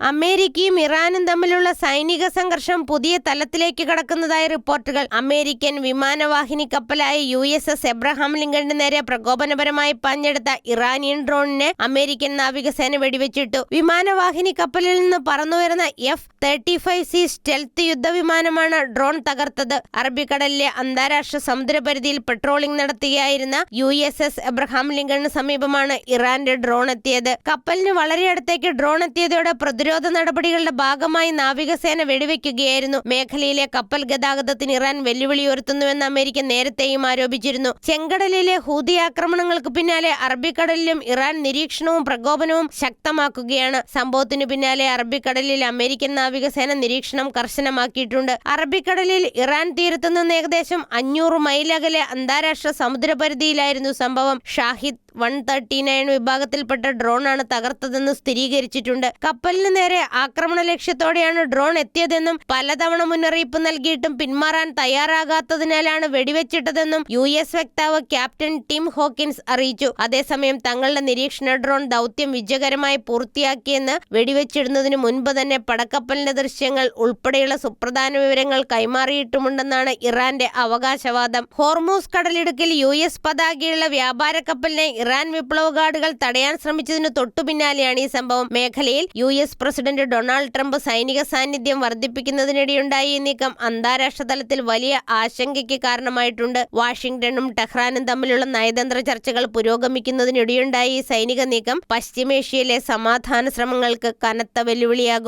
അമേരിക്കയും ഇറാനും തമ്മിലുള്ള സൈനിക സംഘർഷം പുതിയ തലത്തിലേക്ക് കടക്കുന്നതായി റിപ്പോർട്ടുകൾ. അമേരിക്കൻ വിമാനവാഹിനി കപ്പലായ USS എബ്രഹാം ലിങ്കണിന് നേരെ പ്രകോപനപരമായി പാഞ്ഞെടുത്ത ഇറാനിയൻ ഡ്രോണിനെ അമേരിക്കൻ നാവികസേന വെടിവെച്ചിട്ടു. വിമാനവാഹിനി കപ്പലിൽ നിന്ന് പറന്നുയർന്ന F-35C സ്റ്റെൽത്ത് യുദ്ധവിമാനമാണ് ഡ്രോൺ തകർത്തത്. അറബിക്കടലിലെ അന്താരാഷ്ട്ര സമുദ്രപരിധിയിൽ പെട്രോളിംഗ് നടത്തുകയായിരുന്ന USS എബ്രഹാം ലിങ്കണിന് സമീപമാണ് ഇറാന്റെ ഡ്രോൺ എത്തിയത്. കപ്പലിന് വളരെ അടുത്തേക്ക് ഡ്രോൺ എത്തിയതോടെ പ്രതിരോധ നടപടികളുടെ ഭാഗമായി നാവികസേന വെടിവെക്കുകയായിരുന്നു. മേഖലയിലെ കപ്പൽ ഗതാഗതത്തിന് ഇറാൻ വെല്ലുവിളി ഉയർത്തുന്നുവെന്ന് അമേരിക്ക നേരത്തെയും ആരോപിച്ചിരുന്നു. ചെങ്കടലിലെ ഹൂതി ആക്രമണങ്ങൾക്ക് പിന്നാലെ അറബിക്കടലിലും ഇറാൻ നിരീക്ഷണവും പ്രകോപനവും ശക്തമാക്കുകയാണ്. സംഭവത്തിനു പിന്നാലെ അറബിക്കടലിൽ അമേരിക്കൻ നാവികസേന നിരീക്ഷണം കർശനമാക്കിയിട്ടുണ്ട്. അറബിക്കടലിൽ ഇറാൻ തീരത്തു നിന്ന് ഏകദേശം 500 മൈൽ അകലെ അന്താരാഷ്ട്ര സമുദ്രപരിധിയിലായിരുന്നു സംഭവം. ഷാഹിദ് 139 വിഭാഗത്തിൽപ്പെട്ട ഡ്രോണാണ് തകർത്തതെന്ന് സ്ഥിരീകരിച്ചിട്ടുണ്ട്. കപ്പലിന് നേരെ ആക്രമണ ലക്ഷ്യത്തോടെയാണ് ഡ്രോൺ എത്തിയതെന്നും പലതവണ മുന്നറിയിപ്പ് നൽകിയിട്ടും പിന്മാറാൻ തയ്യാറാകാത്തതിനാലാണ് വെടിവെച്ചിട്ടതെന്നും US വക്താവ് ക്യാപ്റ്റൻ ടിം ഹോക്കിൻസ് അറിയിച്ചു. അതേസമയം തങ്ങളുടെ നിരീക്ഷണ ഡ്രോൺ ദൗത്യം വിജയകരമായി പൂർത്തിയാക്കിയെന്ന് വെടിവെച്ചിടുന്നതിന് മുൻപ് തന്നെ പടക്കപ്പലിന്റെ ദൃശ്യങ്ങൾ ഉൾപ്പെടെയുള്ള സുപ്രധാന വിവരങ്ങൾ കൈമാറിയിട്ടുമുണ്ടെന്നാണ് ഇറാന്റെ അവകാശവാദം. ഹോർമൂസ് കടലിടുക്കിൽ US പതാകയുള്ള വ്യാപാര കപ്പലിനെ ഇറാൻ വിപ്ലവ ഗാർഡുകൾ തടയാൻ ശ്രമിച്ചതിനു തൊട്ടുപിന്നാലെയാണ് ഈ സംഭവം. മേഖലയിൽ US പ്രസിഡന്റ് ഡൊണാൾഡ് ട്രംപ് സൈനിക സാന്നിധ്യം വർദ്ധിപ്പിക്കുന്നതിനിടെയുണ്ടായ ഈ നീക്കം അന്താരാഷ്ട്ര തലത്തിൽ വലിയ ആശങ്കയ്ക്ക് കാരണമായിട്ടുണ്ട്. വാഷിംഗ്ടണും ടെഹ്റാനും തമ്മിലുള്ള നയതന്ത്ര ചർച്ചകൾ പുരോഗമിക്കുന്നതിനിടെയുണ്ടായ ഈ സൈനിക നീക്കം പശ്ചിമേഷ്യയിലെ സമാധാന ശ്രമങ്ങൾക്ക് കനത്ത വെല്ലുവിളിയാകും.